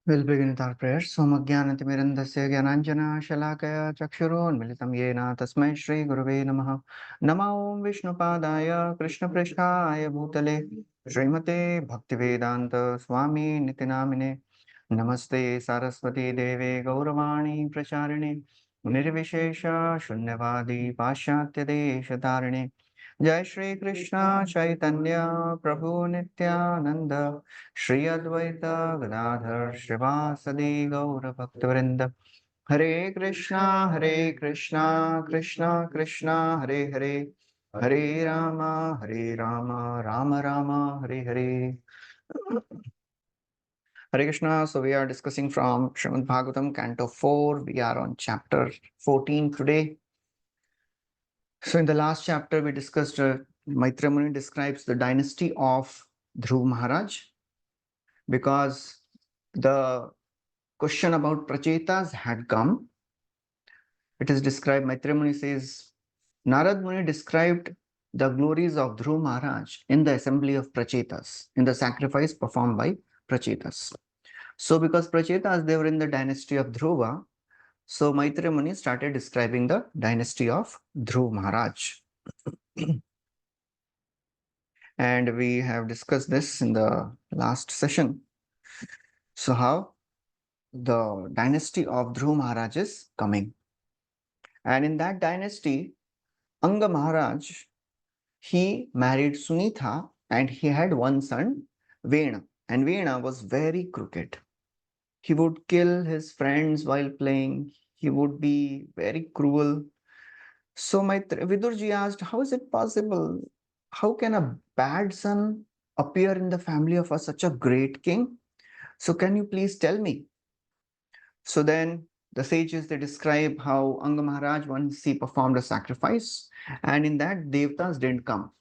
We'll begin with our prayers. Somagyanatimirandasya Gyananjana Shalakaya Chakshurunmilitam Yena Tasmai Shri Gurave Namaha. Nama Om Vishnupadaya Krishna Prishtaya Bhutale Srimate Bhaktivedanta Swami Nitinamine Namaste Saraswati Deve Gauravani Pracharine Nirvishesha Shunyavadi Pashatya Deshatarine Jai Shri Krishna Chaitanya Prabhu Nityananda Shri Advaita Gadadhar Srivasadi Gaura Bhaktivinoda Hare Krishna Krishna Krishna Hare Hare Hare Rama Rama Rama Hare Hare. Hare Krishna. So we are discussing from Srimad Bhagavatam, Canto 4. We are on chapter 14 today. So in the last chapter, we discussed Maitreya Muni describes the dynasty of Dhruv Maharaj, because the question about Prachetas had come. It is described, Maitreya Muni says, Narad Muni described the glories of Dhruv Maharaj in the assembly of Prachetas, in the sacrifice performed by Prachetas. So because Prachetas, they were in the dynasty of Dhruva, so Maitreya Muni started describing the dynasty of Dhruv Maharaj. And we have discussed this in the last session. So how the dynasty of Dhruv Maharaj is coming. And in that dynasty, Anga Maharaj, he married Sunitha and he had one son, Vena. And Vena was very crooked. He would kill his friends while playing. He would be very cruel. So my Vidurji asked, how is it possible? How can a bad son appear in the family of such a great king? So can you please tell me? So then the sages, they describe how Anga Maharaj, once he performed a sacrifice, and in that Devtas didn't come.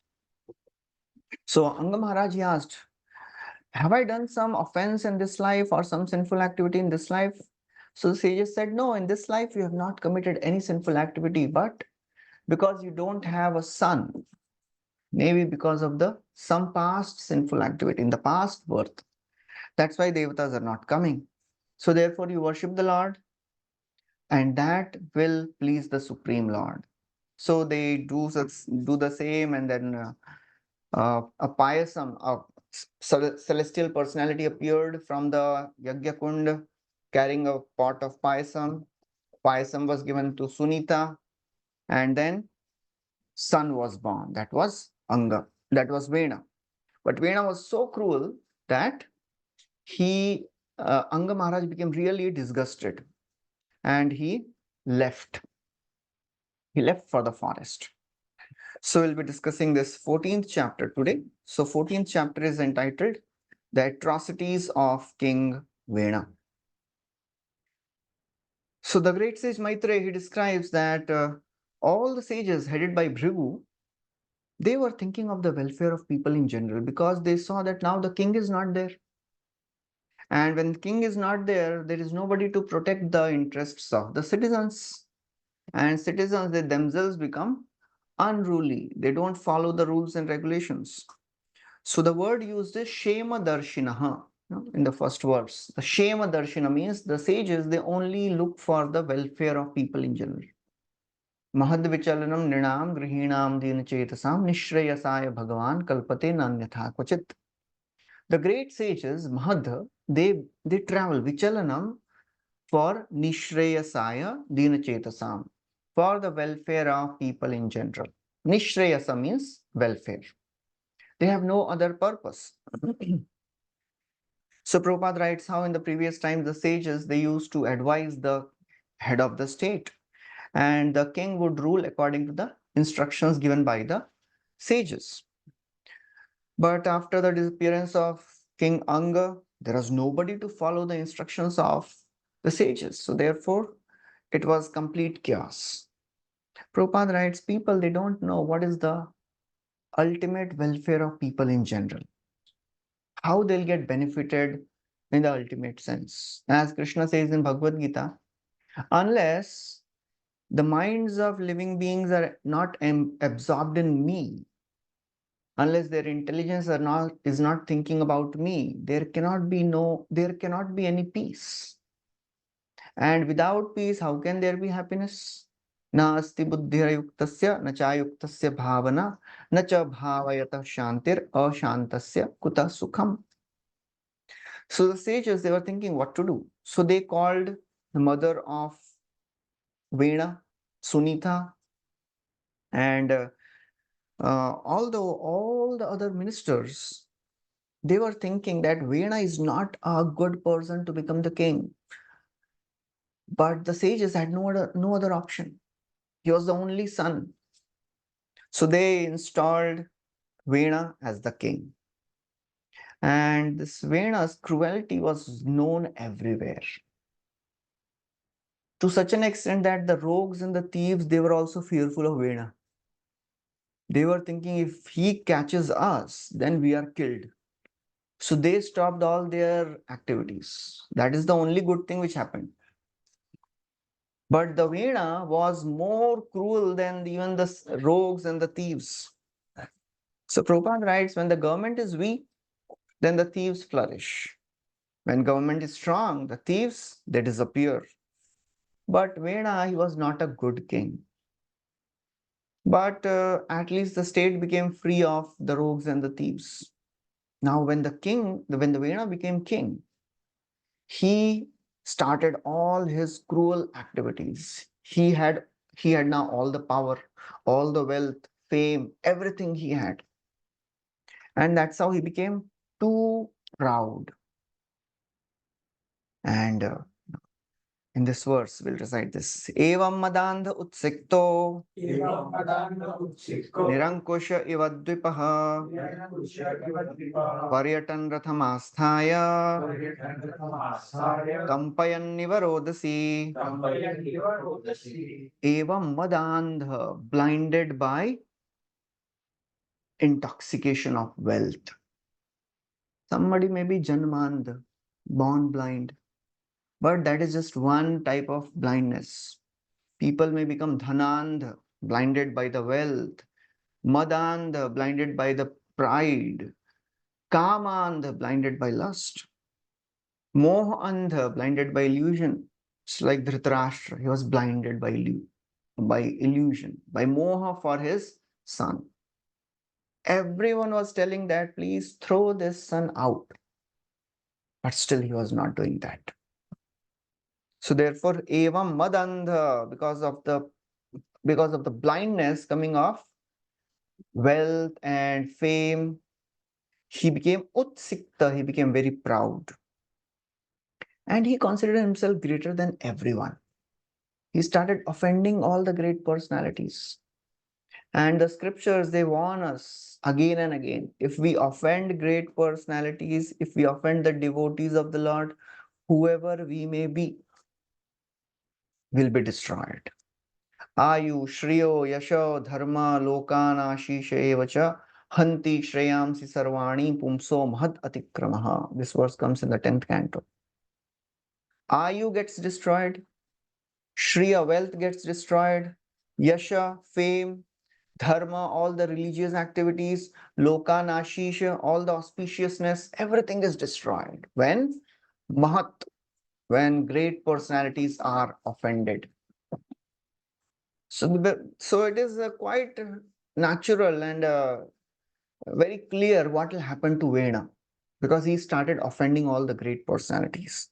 So Anga Maharaj, he asked, have I done some offense in this life or some sinful activity in this life? So the sages said, no, in this life you have not committed any sinful activity, but because you don't have a son, maybe because of some past sinful activity in the past birth, that's why Devatas are not coming. So therefore you worship the Lord, and that will please the Supreme Lord. So they do the same, and then a payasam, a celestial personality appeared from the Yagya Kund carrying a pot of payasam. Payasam was given to Sunita, and then son was born. That was Anga. That was Vena. But Vena was so cruel that Anga Maharaj became really disgusted, and he left. He left for the forest. So we'll be discussing this 14th chapter today. So 14th chapter is entitled The Atrocities of King Vena. So the great sage Maitreya, he describes that all the sages headed by Bhrigu, they were thinking of the welfare of people in general, because they saw that now the king is not there. And when the king is not there, there is nobody to protect the interests of the citizens. And citizens, they themselves become unruly. They don't follow the rules and regulations. So the word used is Shema Darshinaha in the first verse. The Shema Darshina means the sages, they only look for the welfare of people in general. Mahad Vichalanam Nrinam Grihinam Dinachetasam Nishrayasaya Bhagavan Kalpate Nanyatha Kvachit. The great sages, Mahad, they travel Vichalanam for Nishrayasaya Dinachetasam, for the welfare of people in general. Nishrayasa means welfare. They have no other purpose. So Prabhupada writes how in the previous times the sages, they used to advise the head of the state, and the king would rule according to the instructions given by the sages. But after the disappearance of King Anga, there was nobody to follow the instructions of the sages. So therefore, it was complete chaos. Prabhupada writes, people, they don't know what is the ultimate welfare of people in general, how they'll get benefited in the ultimate sense. As Krishna says in Bhagavad Gita, unless the minds of living beings are not absorbed in me, Unless their intelligence is not thinking about me, there cannot be any peace. And without peace, how can there be happiness? Na asti buddhirayuktasya na chayuktasya bhavana na cha bhavayata shantir ashantasya kuta sukham. So the sages, they were thinking what to do. So they called the mother of Veena, Sunita, and although all the other ministers, they were thinking that Veena is not a good person to become the king. But the sages had no other option. He was the only son. So they installed Veena as the king. And this Veena's cruelty was known everywhere. To such an extent that the rogues and the thieves, they were also fearful of Veena. They were thinking if he catches us, then we are killed. So they stopped all their activities. That is the only good thing which happened. But the Veena was more cruel than even the rogues and the thieves. So Prabhupada writes, when the government is weak, then the thieves flourish. When government is strong, the thieves, they disappear. But Veena, he was not a good king. But at least the state became free of the rogues and the thieves. Now, when the Veena became king, he started all his cruel activities. He had now all the power, all the wealth, fame, everything he had. And that's how he became too proud. And in this verse, we'll recite this. Evam madandha utsikto nirankusha ivadvipaha paryatan rathamasthaya kampayanniva rodasi. Evam madandha, blinded by intoxication of wealth. Somebody may be janmandha, born blind. But that is just one type of blindness. People may become dhanandha, blinded by the wealth, madandha, blinded by the pride, kamandha, blinded by lust, mohandha, blinded by illusion. It's like Dhritarashtra, he was blinded by illusion, by moha for his son. Everyone was telling that, please throw this son out. But still he was not doing that. So therefore, evam madandha, because of the blindness coming of wealth and fame, he became utsikta, he became very proud. And he considered himself greater than everyone. He started offending all the great personalities. And the scriptures, they warn us again and again, if we offend great personalities, if we offend the devotees of the Lord, whoever we may be, will be destroyed. Ayu, Shriyo, Yasho, Dharma, Lokana, Shisha Evacha, Hanti, Shreyamsi, Sarvani, Pumso, Mahad Atikramaha. This verse comes in the 10th canto. Ayu gets destroyed, Shriya, wealth gets destroyed, Yasha, fame, Dharma, all the religious activities, Lokana, Shisha, all the auspiciousness, everything is destroyed. When? Mahat, when great personalities are offended. So it is quite natural and very clear what will happen to Vena, because he started offending all the great personalities.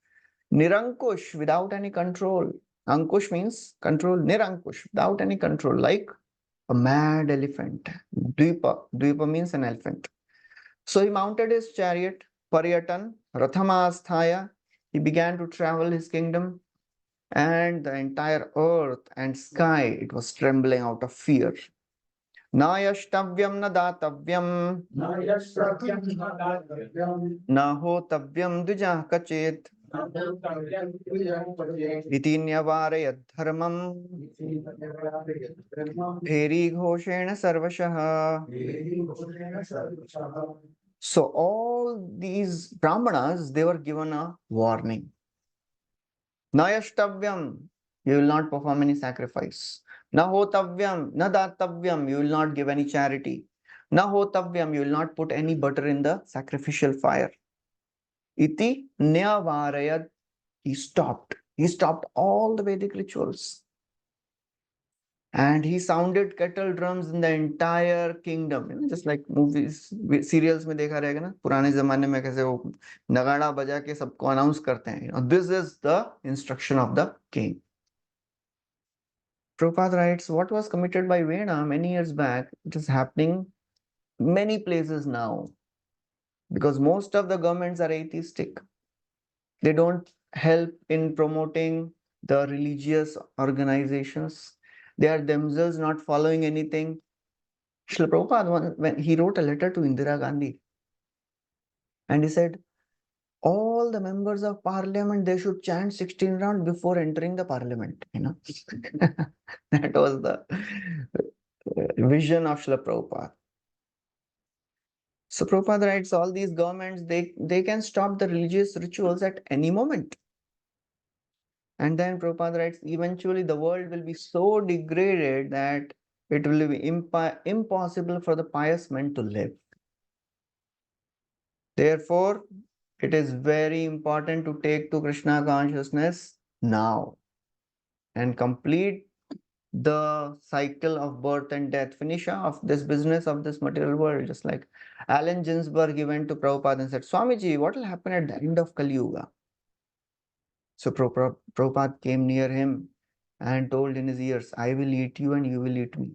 Nirankush, without any control. Ankush means control. Nirankush, without any control, like a mad elephant. Dvipa means an elephant. So he mounted his chariot, Paryatan, Rathamasthaya. He began to travel his kingdom, and the entire earth and sky, it was trembling out of fear. Na yashtavyam na datavyam na hotavyam dujah kachit iti nyavarayad dharmam bheri ghoshena sarvashah. So all these brahmanas, they were given a warning. Na yashtavyam, you will not perform any sacrifice. Na hotavyam, na datavyam, you will not give any charity. Na hotavyam, you will not put any butter in the sacrificial fire. Iti nyavarayad, he stopped. He stopped all the Vedic rituals. And he sounded kettle drums in the entire kingdom, just like movies, serials में देखा रहेगा ना, पुराने जमाने में कैसे वो नगाड़ा बजा के सबको अनाउंस करते हैं. This is the instruction of the king. Prabhupada writes, what was committed by Vena many years back, it is happening many places now, because most of the governments are atheistic. They don't help in promoting the religious organizations. They are themselves not following anything. Srila Prabhupada, when he wrote a letter to Indira Gandhi, and he said, all the members of parliament, they should chant 16 rounds before entering the parliament. That was the vision of Srila Prabhupada. So Prabhupada writes, all these governments, they can stop the religious rituals at any moment. And then Prabhupada writes, eventually the world will be so degraded that it will be impossible for the pious men to live. Therefore, it is very important to take to Krishna consciousness now and complete the cycle of birth and death, finish off this business of this material world. Just like Allen Ginsberg, he went to Prabhupada and said, Swamiji, what will happen at the end of Kali Yuga? So Prabhupada came near him and told in his ears, I will eat you and you will eat me.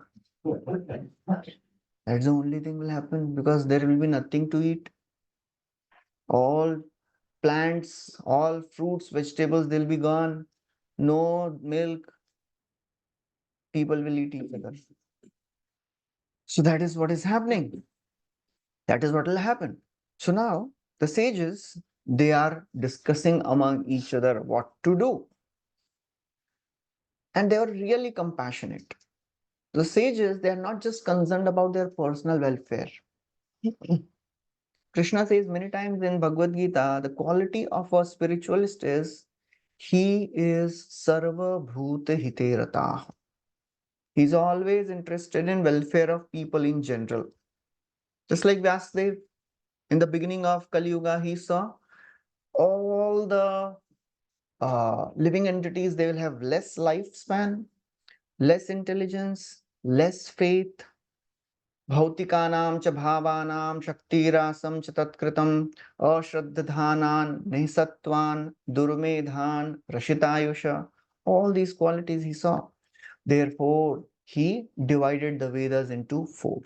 That's the only thing will happen, because there will be nothing to eat. All plants, all fruits, vegetables, they'll be gone. No milk. People will eat each other. So that is what is happening. That is what will happen. So now the sages, they are discussing among each other what to do. And they are really compassionate. The sages, they are not just concerned about their personal welfare. Krishna says many times in Bhagavad Gita, the quality of a spiritualist is he is sarva bhuta hite ratah. He's always interested in welfare of people in general. Just like Vyasdev, in the beginning of Kali Yuga, he saw all the living entities, they will have less lifespan, less intelligence, less faith. भौतिकानां च भावानां शक्तिरासं च तत्कृतं अश्रद्धानां निःसत्त्वान् दुर्मेधान् रशितायुष. All these qualities he saw. Therefore, he divided the Vedas into 4.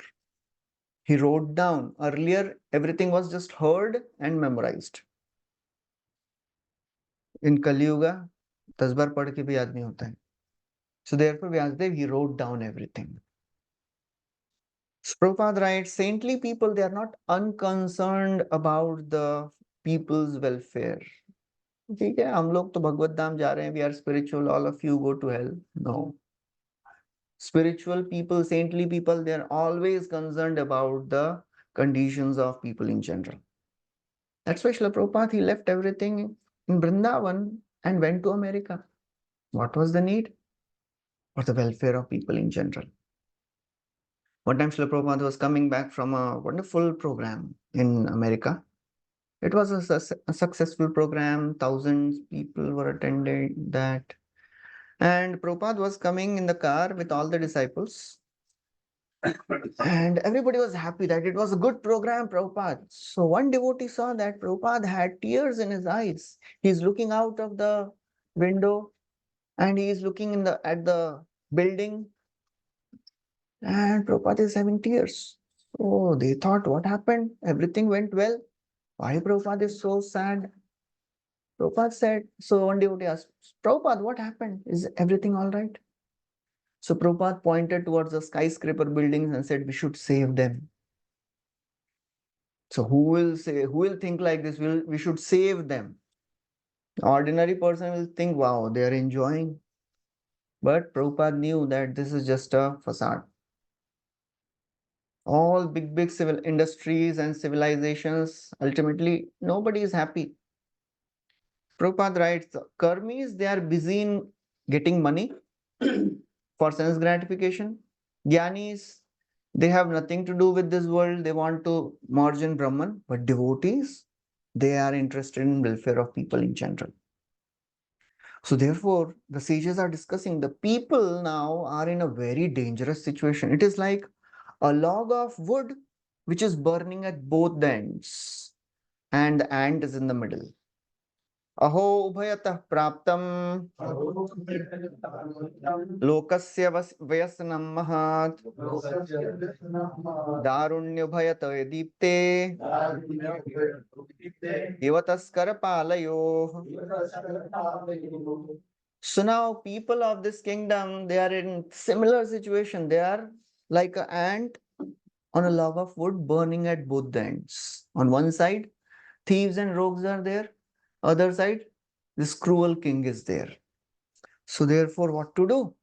He wrote down. Earlier, everything was just heard and memorized. In Kali Yuga, 10 बार पढ़ के भी याद नहीं होता है. So therefore, Vyasdev, he wrote down everything. Prabhupada writes, saintly people, they are not unconcerned about the people's welfare. ठीक है, हम लोग तो भगवत धाम जा रहे हैं, we are spiritual, all of you go to hell. No. Spiritual people, saintly people, they are always concerned about the conditions of people in general. That's why Srila Prabhupada, he left everything in Vrindavan and went to America. What was the need? For the welfare of people in general. One time Srila Prabhupada was coming back from a wonderful program in America. It was a successful program. Thousands people were attending that. And Prabhupada was coming in the car with all the disciples. And everybody was happy that it was a good program, Prabhupada. So one devotee saw that Prabhupada had tears in his eyes. He's looking out of the window and he is looking at the building. And Prabhupada is having tears. So they thought, what happened? Everything went well. Why Prabhupada is so sad? Prabhupada said, so one devotee asked, Prabhupada, what happened? Is everything all right? So Prabhupada pointed towards the skyscraper buildings and said, we should save them. So who will think like this? We should save them. Ordinary person will think, wow, they are enjoying. But Prabhupada knew that this is just a facade. All big civil industries and civilizations, ultimately, nobody is happy. Prabhupada writes, karmis, they are busy in getting money for sense gratification. Jnanis, They have nothing to do with this world. They want to merge in Brahman. But devotees, they are interested in welfare of people in general. So therefore, the sages are discussing the people now are in a very dangerous situation. It is like a log of wood which is burning at both the ends, and the ant is in the middle. अहो उभयतः प्राप्तं लोकस्य व्यसनं महत् दारुण्युभयत दीप्ते इव तस्करपालयोः. So now people of this kingdom, they are in similar situation. They are like an ant on a log of wood burning at both the ends. On one side, thieves and rogues are there. Other side, this cruel king is there. So therefore, what to do?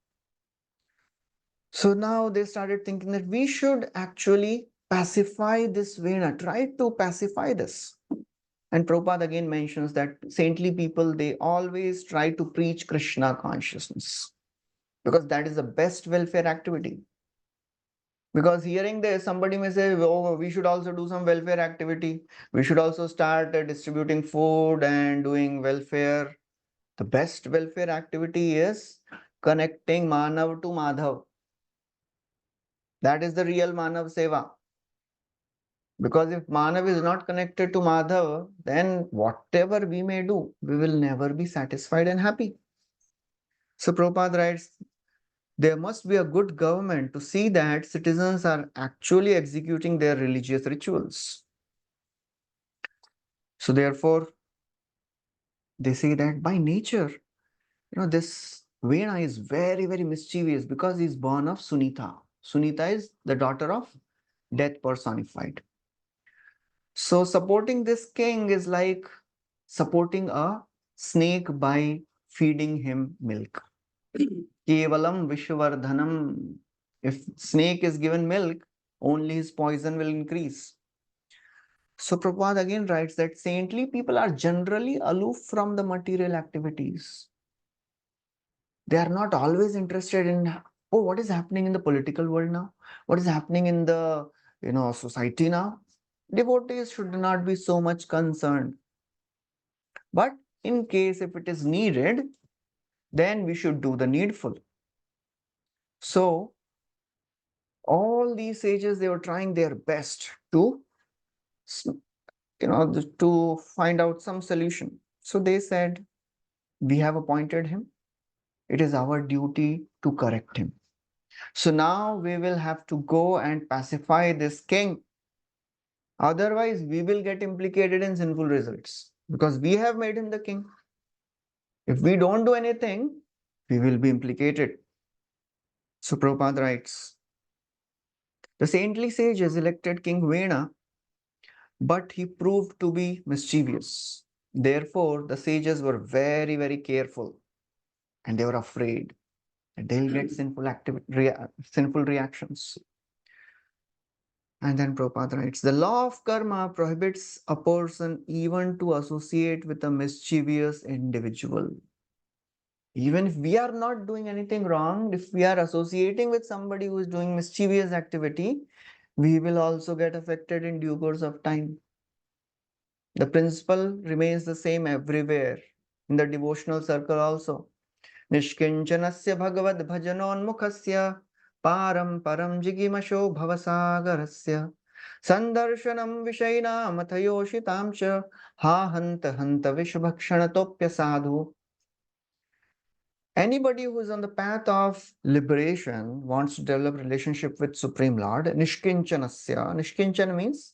So now they started thinking that we should actually pacify this Vena, try to pacify this. And Prabhupada again mentions that saintly people, they always try to preach Krishna consciousness because that is the best welfare activity. Because hearing this, somebody may say, oh, we should also do some welfare activity. We should also start distributing food and doing welfare. The best welfare activity is connecting Manav to Madhav. That is the real Manav Seva. Because if Manav is not connected to Madhav, then whatever we may do, we will never be satisfied and happy. So Prabhupada writes, there must be a good government to see that citizens are actually executing their religious rituals. So therefore, they say that by nature, this Vena is very, very mischievous because he's born of Sunita. Sunita is the daughter of death personified. So supporting this king is like supporting a snake by feeding him milk. Kevalam Vishwardhanam. If snake is given milk, only his poison will increase. So Prabhupada again writes that saintly people are generally aloof from the material activities. They are not always interested in, oh, what is happening in the political world now? What is happening in the society now? Devotees should not be so much concerned. But in case if it is needed, then we should do the needful. So all these sages, they were trying their best to to find out some solution. So they said, we have appointed him. It is our duty to correct him. So now we will have to go and pacify this king. Otherwise, we will get implicated in sinful results because we have made him the king. If we don't do anything, we will be implicated. So Prabhupada writes, the saintly sages elected King Vena, but he proved to be mischievous. Therefore, the sages were very, very careful and they were afraid that they'll get sinful reactions. And then Prabhupada writes, the law of karma prohibits a person even to associate with a mischievous individual. Even if we are not doing anything wrong, if we are associating with somebody who is doing mischievous activity, we will also get affected in due course of time. The principle remains the same everywhere, in the devotional circle also. Nishkinchanasya bhagavad bhajanonmukhasya param param jigimasho bhavasagarasya sandarshanam vishainam athayoshitam cha ha hanta hanta vishbhakshanatopya sadhu. Anybody who is on the path of liberation wants to develop relationship with Supreme Lord. Nishkinchanasya. Nishkinchana means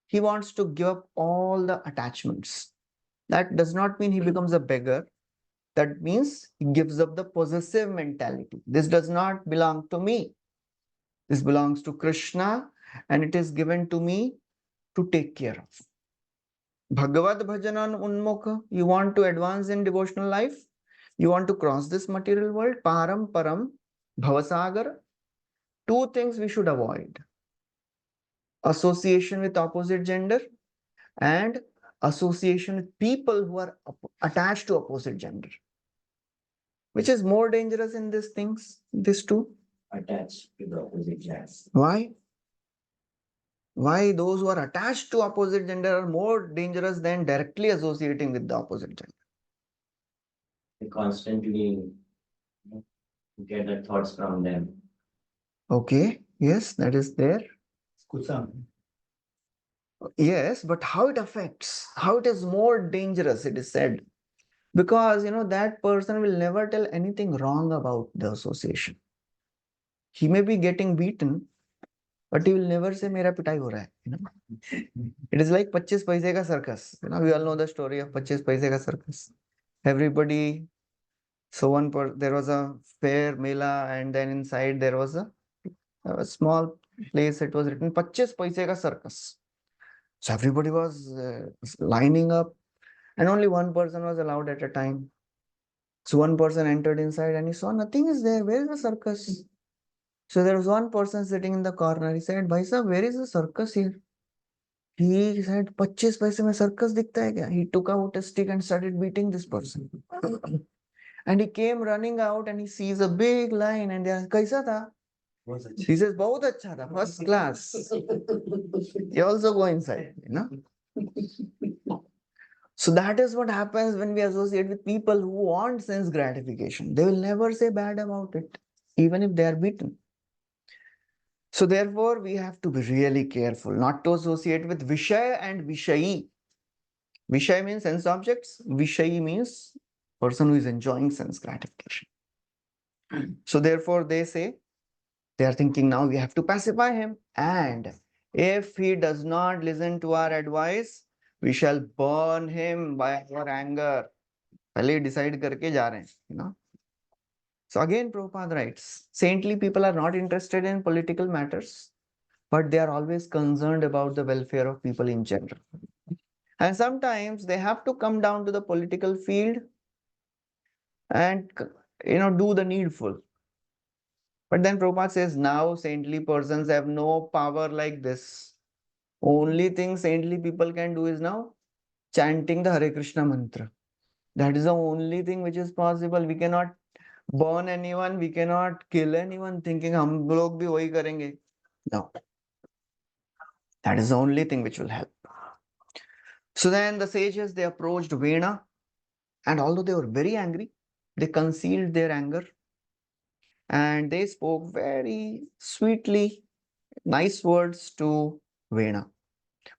he wants to give up all the attachments. That does not mean he becomes a beggar. That means he gives up the possessive mentality. This does not belong to me. This belongs to Krishna and it is given to me to take care of. Bhagavad Bhajanan Unmukha. You want to advance in devotional life? You want to cross this material world? Param Param Bhavasagar. Two things we should avoid. Association with opposite gender and association with people who are attached to opposite gender. Which is more dangerous in these these two? attached to the opposite sex. Why? Why those who are attached to opposite gender are more dangerous than directly associating with the opposite gender? They constantly get the thoughts from them. Okay, yes, that is there. Yes, but how it affects, how it is more dangerous, it is said. Because, that person will never tell anything wrong about the association. He may be getting beaten, but he will never say, Mera pitai ho raha hai. It is like 25 paise ka circus. We all know the story of 25 paise ka circus. Everybody, so there was a fair mela, and then inside there was a small place. It was written 25 paise ka circus. So everybody was lining up, and only one person was allowed at a time. So one person entered inside and he saw nothing is there. Where is the circus? So there was one person sitting in the corner. He said, Bhai sahab, where is the circus here? He said, 25 paise mein circus dikhta hai kya? He took out a stick and started beating this person. And he came running out and he sees a big line and they asked, Kaisa tha? He says, Bahut acha tha, first class. He also go inside. So that is what happens when we associate with people who want sense gratification. They will never say bad about it, even if they are beaten. So therefore, we have to be really careful not to associate with Vishaya and Vishayi. Vishaya means sense objects. Vishayi means person who is enjoying sense gratification. So therefore, they say, they are thinking now we have to pacify him. And if he does not listen to our advice, we shall burn him by our anger. पहले decide करके जा रहे हैं, So again, Prabhupada writes, saintly people are not interested in political matters, but they are always concerned about the welfare of people in general. And sometimes they have to come down to the political field and, do the needful. But then Prabhupada says, now saintly persons have no power like this. Only thing saintly people can do is now chanting the Hare Krishna mantra. That is the only thing which is possible. We cannot burn anyone, we cannot kill anyone thinking hum log bhi wahi karenge. No. That is the only thing which will help. So then the sages, they approached Vena, and although they were very angry, they concealed their anger and they spoke very sweetly, nice words to Vena.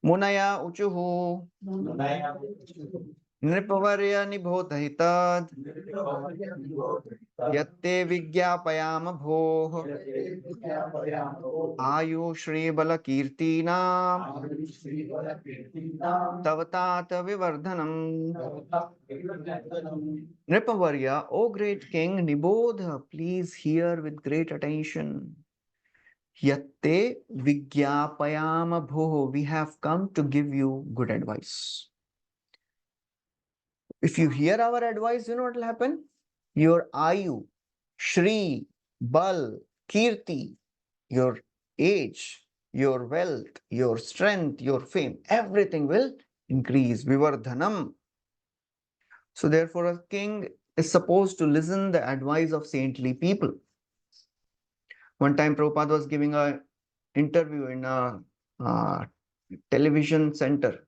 Munaya uchuhu nripavarya nibodhaitat yatte vigyapayam bhoh आयु श्री बल Kirtina तवतात विवर्धनम. Nripavarya, O great king, Nibodha, please hear with great attention. Yatte vigyapayam bhoh, we have come to give you good advice. If you hear our advice, you know what will happen? Your Ayu, Shri, Bal, Kirti, your age, your wealth, your strength, your fame, everything will increase. Vivardhanam. So therefore, a king is supposed to listen the advice of saintly people. One time Prabhupada was giving an interview in a television center,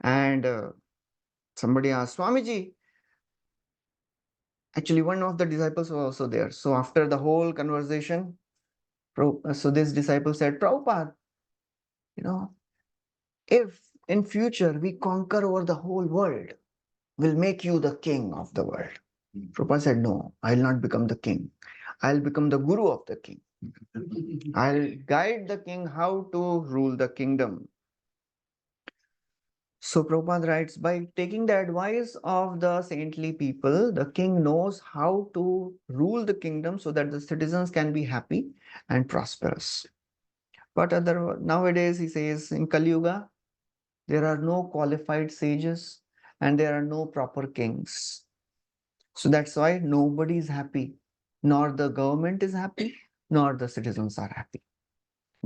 and somebody asked, Swamiji, actually one of the disciples was also there. So after the whole conversation, so this disciple said, Prabhupada, if in future we conquer over the whole world, we'll make you the king of the world. Prabhupada said, no, I'll not become the king. I'll become the guru of the king. I'll guide the king how to rule the kingdom. So Prabhupada writes, by taking the advice of the saintly people, the king knows how to rule the kingdom so that the citizens can be happy and prosperous. But nowadays, he says, in Kali Yuga, there are no qualified sages and there are no proper kings. So that's why nobody is happy. Nor the government is happy, nor the citizens are happy.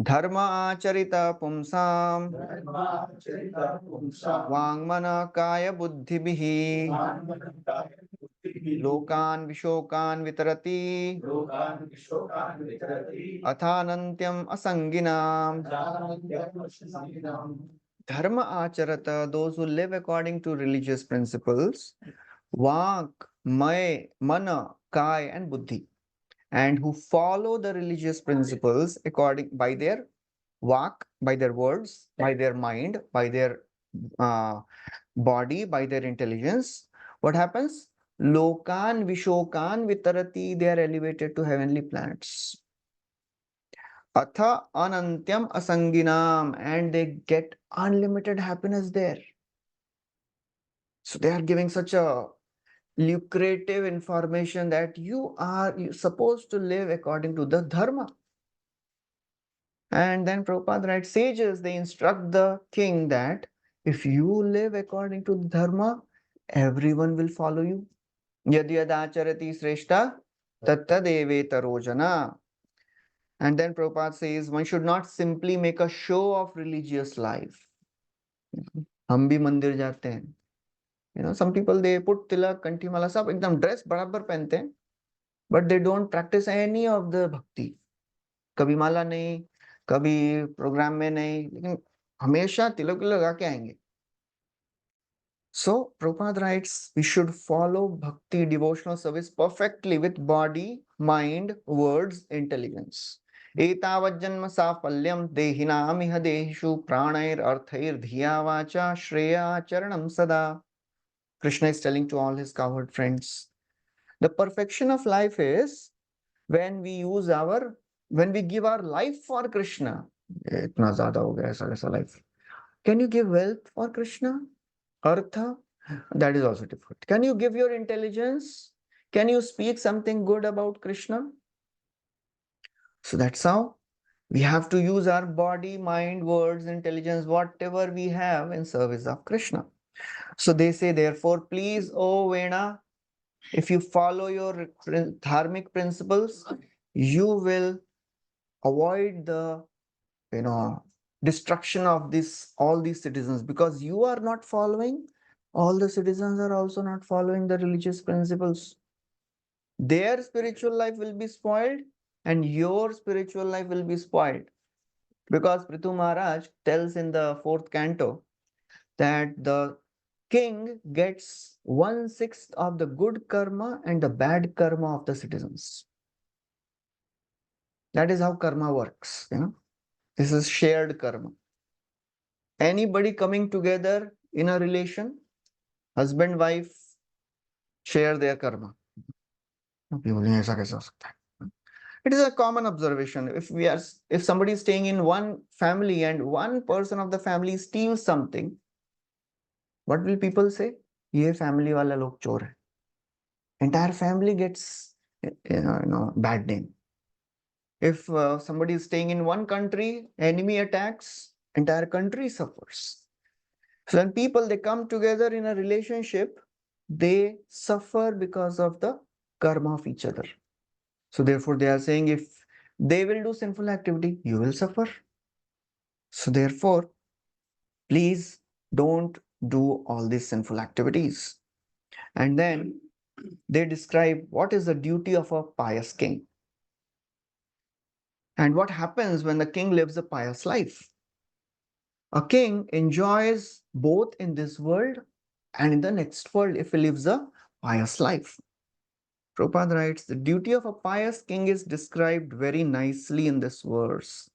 Dharma acharita pumsam vangmana kaya buddhibihi लोकान् विशोकान् वितरति अथानन्त्यम् असङ्गिनाम् dharma acharata, those who live according to religious principles, vak, mana, kai, and buddhi, and who follow the religious principles according by their vak, by their words, by their mind, by their uh, body, by their intelligence. What happens? Lokan vishokan vitarati, they are elevated to heavenly planets. Atha anantyam asanginam, and they get unlimited happiness there. So they are giving such a lucrative information that you are supposed to live according to the dharma. And then Prabhupada writes, sages, they instruct the king that if you live according to the dharma, everyone will follow you. Yad yad acharati sreshta tattadevetaro jana. And then Prabhupada says, one should not simply make a show of religious life. हम भी मंदिर जाते हैं. Some people, they put tilak, kanti mala, सब एकदम dress बराबर पहनते हैं, but they don't practice any of the bhakti. कभी माला नहीं, कभी प्रोग्राम में नहीं, लेकिन हमेशा तिलक लगा के आएंगे. So Prabhupada writes, we should follow bhakti devotional service perfectly with body, mind, words, intelligence. एतावज्जन्म साफल्यम देहिनामिह देहिषु प्राणैर अर्थैर धिया वाचा श्रेया चरणम सदा. Krishna is telling to all his cowherd friends, the perfection of life is when we give our life for Krishna. इतना ज्यादा हो गया ऐसा ऐसा life. Can you give wealth for Krishna? Artha? That is also difficult. Can you give your intelligence? Can you speak something good about Krishna? So that's how we have to use our body, mind, words, intelligence, whatever we have in service of Krishna. So they say, therefore, please, O Vena, if you follow your dharmic principles, you will avoid the destruction of all these citizens, because you are not following, all the citizens are also not following the religious principles. Their spiritual life will be spoiled and your spiritual life will be spoiled, because Prithu Maharaj tells in the 4th canto that the king gets 1/6 of the good karma and the bad karma of the citizens. That is how karma works. This is shared karma. Anybody coming together in a relation, husband, wife, share their karma. It is a common observation. If somebody is staying in one family and one person of the family steals something, what will people say? Ye family wala log chor hai. Entire family gets bad name. If somebody is staying in one country, enemy attacks, entire country suffers. So when people, they come together in a relationship, they suffer because of the karma of each other. So therefore they are saying, if they will do sinful activity, you will suffer. So therefore, please don't do all these sinful activities. And then they describe what is the duty of a pious king. And what happens when the king lives a pious life. A king enjoys both in this world and in the next world if he lives a pious life. Prabhupada writes, the duty of a pious king is described very nicely in this verse.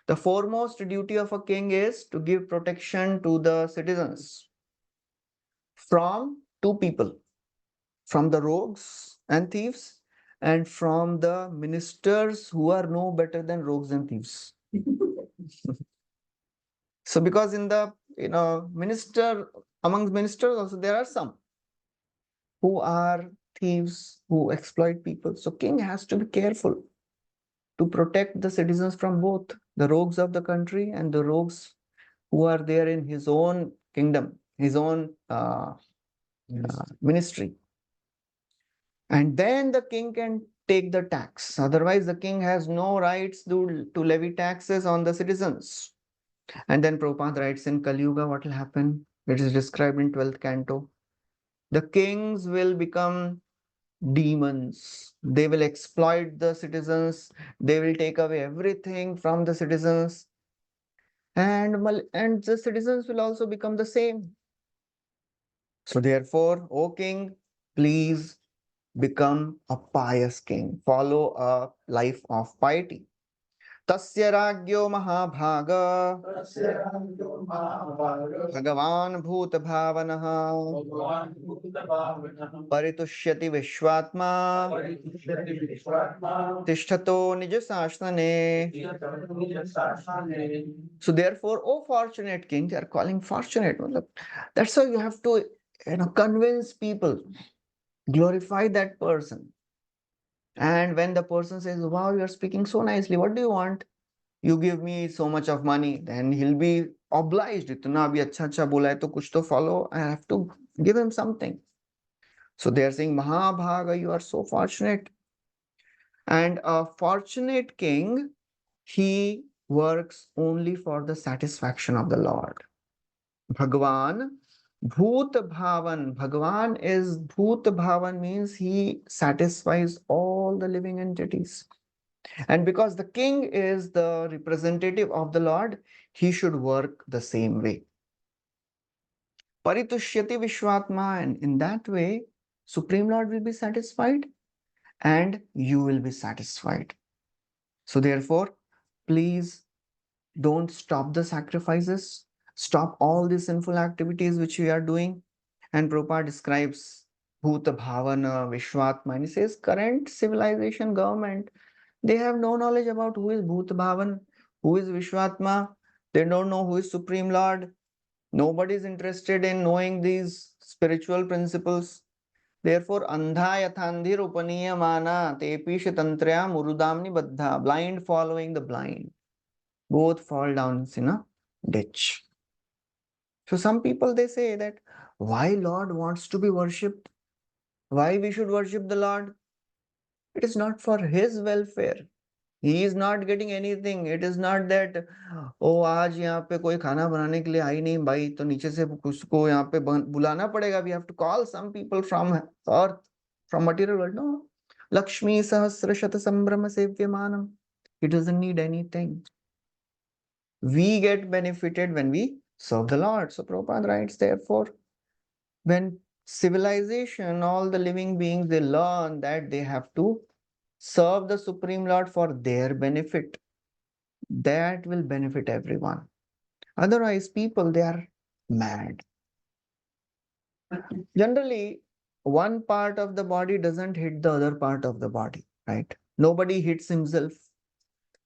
The foremost duty of a king is to give protection to the citizens from two people, from the rogues and thieves, and from the ministers who are no better than rogues and thieves. So because in the amongst ministers also there are some who are thieves, who exploit people. So king has to be careful to protect the citizens from both the rogues of the country and the rogues who are there in his own kingdom, his own ministry. And then the king can take the tax. Otherwise, the king has no rights to levy taxes on the citizens. And then Prabhupada writes in Kali Yuga, what will happen? It is described in 12th canto. The kings will become demons. They will exploit the citizens. They will take away everything from the citizens. And the citizens will also become the same. So therefore, O king, please become a pious king. Follow a life of piety. तस्य राज्ञो महाभाग भगवान् भूतभावनः परितुष्यति विश्वात्मा तिष्ठतो निज शासने. So therefore, oh fortunate king, they are calling fortunate. That's how you have to, convince people, glorify that person. And when the person says, wow, you are speaking so nicely, what do you want? You give me so much of money, then he'll be obliged. इतना अभी अच्छा अच्छा बोला है तो कुछ तो follow. I have to give him something. So they are saying, Mahabhaga, you are so fortunate. And a fortunate king, he works only for the satisfaction of the Lord. Bhagavan, Bhoot Bhavan. Bhagavan is Bhoot Bhavan, means he satisfies all the living entities. And because the king is the representative of the Lord, he should work the same way. Paritushyati Vishwatma, and in that way, Supreme Lord will be satisfied and you will be satisfied. So therefore, please don't stop the sacrifices, stop all these sinful activities which we are doing. And Prabhupada describes Bhuta Bhavana, Vishwatma, and he says current civilization government, they have no knowledge about who is Bhuta Bhavan, who is Vishwatma. They don't know who is Supreme Lord. Nobody is interested in knowing these spiritual principles. Therefore, andha yathandhir upaniyamana tepish tantrya murudamni baddha. Blind following the blind. Both fall down in a ditch. So some people, they say that why Lord wants to be worshipped? Why we should worship the Lord? It is not for his welfare. He is not getting anything. It is not that ओ आज यहाँ पे कोई खाना बनाने के लिए आई नहीं भाई तो नीचे से उसको यहाँ पे बुलाना पड़ेगा. We have to call some people from earth, from material world. No. Lakshmi Sahasra Shata Sambrama Sevyamanam. He doesn't need anything. We get benefited when we serve the Lord. So Prabhupada writes, therefore, when civilization, all the living beings, they learn that they have to serve the Supreme Lord for their benefit, that will benefit everyone. Otherwise, people, they are mad. Generally, one part of the body doesn't hit the other part of the body, right? Nobody hits himself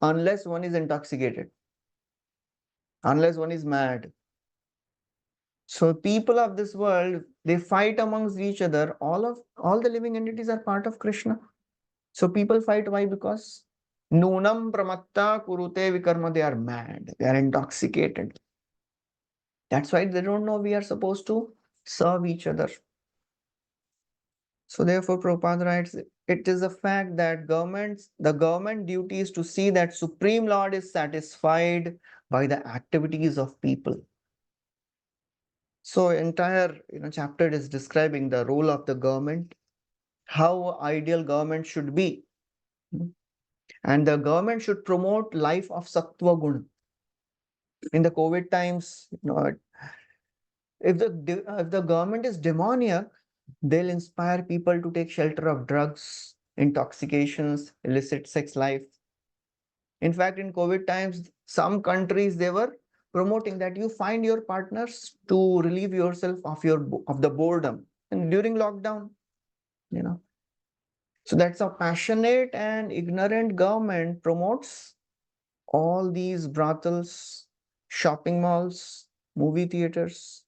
unless one is intoxicated, unless one is mad. So people of this world, they fight amongst each other. All the living entities are part of Krishna. So people fight. Why? Because Nunam Pramatta Kurute Vikarma, they are mad, they are intoxicated. That's why they don't know we are supposed to serve each other. So therefore, Prabhupada writes, it is a fact that the government duty is to see that Supreme Lord is satisfied by the activities of people. So entire chapter is describing the role of the government, how ideal government should be. And the government should promote life of Sattva Gun. In the COVID times, if the government is demoniac, they'll inspire people to take shelter of drugs, intoxications, illicit sex life. In fact, in COVID times, some countries, they were promoting that you find your partners to relieve yourself of the boredom. And during lockdown, So that's a passionate and ignorant government promotes all these brothels, shopping malls, movie theaters.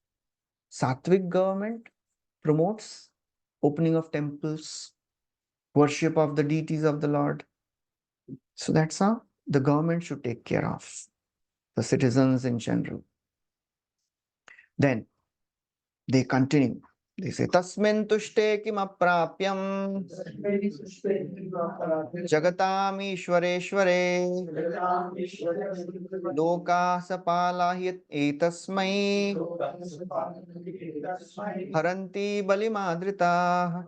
Sattvic government promotes opening of temples, worship of the deities of the Lord. So that's how the government should take care of the citizens in general. Then they continue. They say, Tasmin tushte kim aprapyam jagatam ishwareshware loka sapala etasmai haranti balimadrita.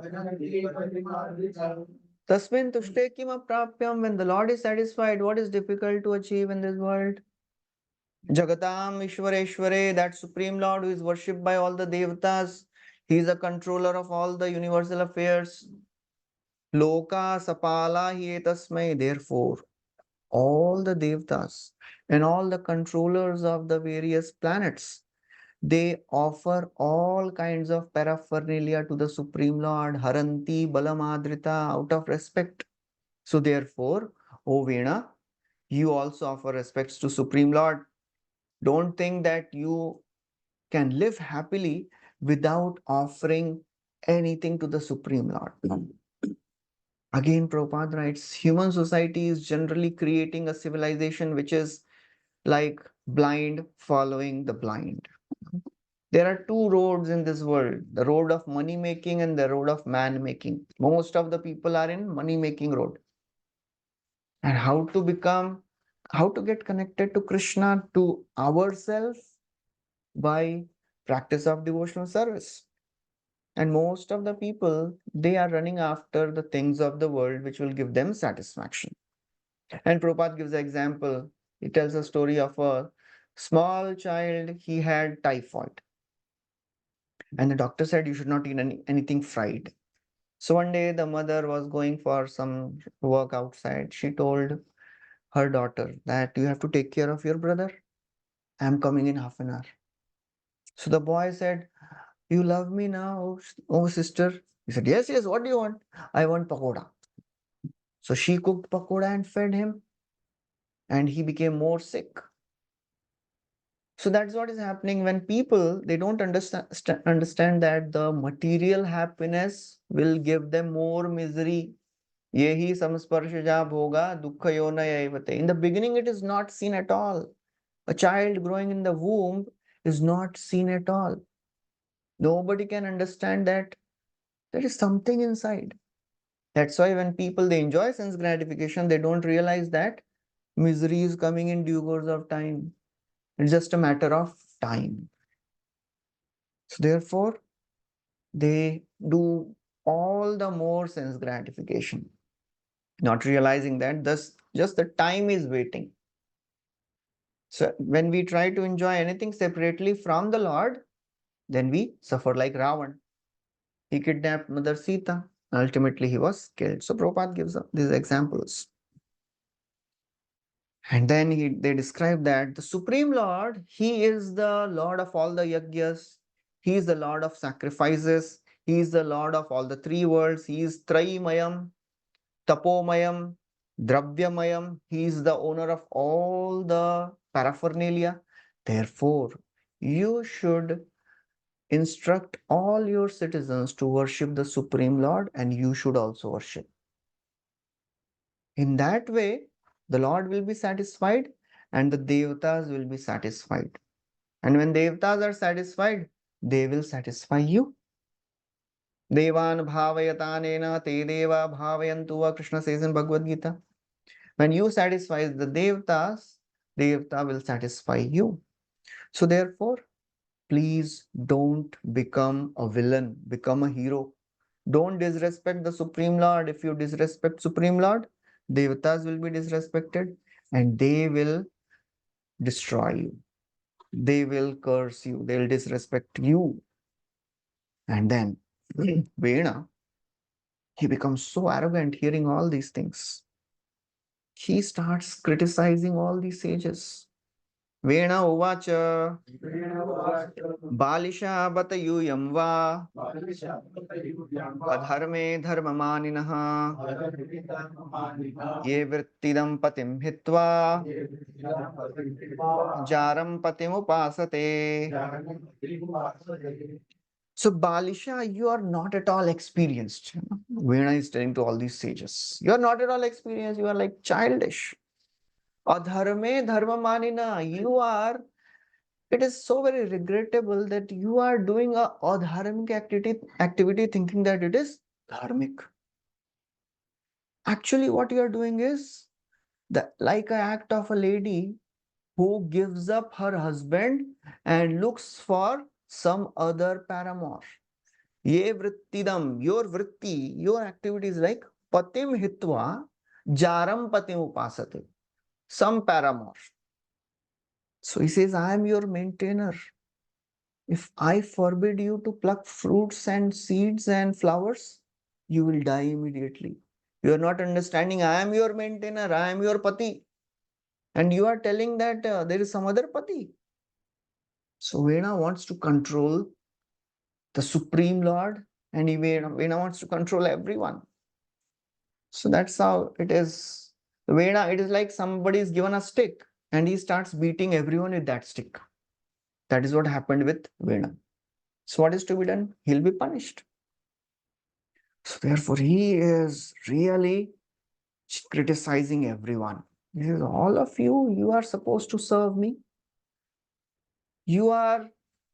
Tasmin tushte kim aprapyam. When the Lord is satisfied, what is difficult to achieve in this world? Jagatam Ishwareshware, that Supreme Lord who is worshipped by all the Devatas. He is a controller of all the universal affairs. Loka Sapala Hietasmai. Therefore, all the Devatas and all the controllers of the various planets, they offer all kinds of paraphernalia to the Supreme Lord, Haranti Balamadrita, out of respect. So therefore, O Veena, you also offer respects to Supreme Lord. Don't think that you can live happily without offering anything to the Supreme Lord. Again, Prabhupada writes, human society is generally creating a civilization which is like blind following the blind. There are two roads in this world, the road of money making and the road of man making. Most of the people are in money making road. And how to get connected to Krishna, to ourselves, by practice of devotional service. And most of the people, they are running after the things of the world which will give them satisfaction. And Prabhupada gives an example. He tells a story of a small child. He had typhoid. And the doctor said, you should not eat anything fried. So one day the mother was going for some work outside. She told her daughter that you have to take care of your brother. I am coming in half an hour. So the boy said, you love me now, oh sister? He said, yes, yes, what do you want? I want pakoda. So she cooked pakoda and fed him, and he became more sick. So that's what is happening when people, they don't understand that the material happiness will give them more misery. Yehi samsparshaja bhoga dukkha yona yaivate. In the beginning, it is not seen at all. A child growing in the womb is not seen at all. Nobody can understand that there is something inside. That's why when people they enjoy sense gratification, they don't realize that misery is coming in due course of time. It's just a matter of time. So therefore, they do all the more sense gratification, not realizing that thus just the time is waiting. So when we try to enjoy anything separately from the Lord, then we suffer like Ravan. He kidnapped Mother Sita. Ultimately, he was killed. So Prabhupada gives these examples. And then they describe that the Supreme Lord, He is the Lord of all the yajnas. He is the Lord of sacrifices. He is the Lord of all the three worlds. He is Traimayam, Tapomayam, Dravyamayam. He is the owner of all the paraphernalia. Therefore, you should instruct all your citizens to worship the Supreme Lord, and you should also worship. In that way, the Lord will be satisfied and the Devatas will be satisfied. And when Devatas are satisfied, they will satisfy you. Devan bhavayatanena te deva bhavayantuva, Krishna says in Bhagavad Gita. When you satisfy the Devatas, Devata will satisfy you. So therefore, please don't become a villain, become a hero. Don't disrespect the Supreme Lord. If you disrespect Supreme Lord, Devatas will be disrespected and they will destroy you. They will curse you. They will disrespect you. And then Vena, he becomes so arrogant hearing all these things. He starts criticizing all these sages. Vena uvacha Balisha batayuyam va adharme dharmamaninaha ye vrittidam patim hitva jaram patim upasate. So Balisha, you are not at all experienced. Veena is telling to all these sages, you are not at all experienced, you are like childish. Adharme dharma manina, you are It is so very regrettable that you are doing a adharmic activity thinking that it is dharmic. Actually, what you are doing is like an act of a lady who gives up her husband and looks for some other paramour. Ye vrittidam, your vritti, your activity is like patim hitva jaram patim upasate, some paramour. So he says, I am your maintainer. If I forbid you to pluck fruits and seeds and flowers, you will die immediately. You are not understanding. I am your maintainer. I am your pati. And you are telling that there is some other pati. So Vena wants to control the Supreme Lord, and Vena wants to control everyone. So that's how it is. Vena, it is like somebody is given a stick and he starts beating everyone with that stick. That is what happened with Vena. So what is to be done? He'll be punished. So therefore, he is really criticizing everyone. He says, all of you, you are supposed to serve me. You are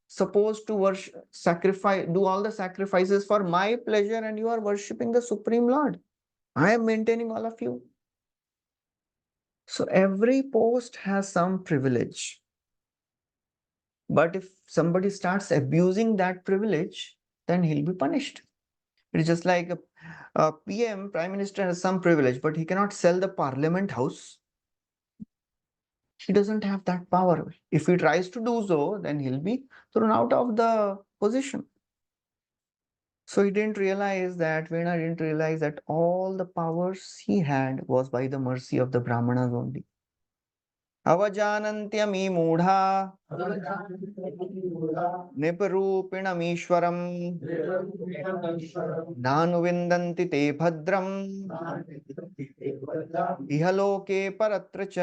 supposed to worship, sacrifice, do all the sacrifices for my pleasure, and you are worshipping the Supreme Lord. I am maintaining all of you. So every post has some privilege. But if somebody starts abusing that privilege, then he'll be punished. It's just like a PM, Prime Minister, has some privilege, but he cannot sell the Parliament House. He doesn't have that power. If he tries to do so, then he'll be thrown out of the position. So he didn't realize that, Vena didn't realize that all the powers he had was by the mercy of the Brahmanas only. Avajanantyami मूढ़ा निपरूपिणमीश्वरम् नानुविन्दन्ति ते भद्रम् इहलोके परत्र च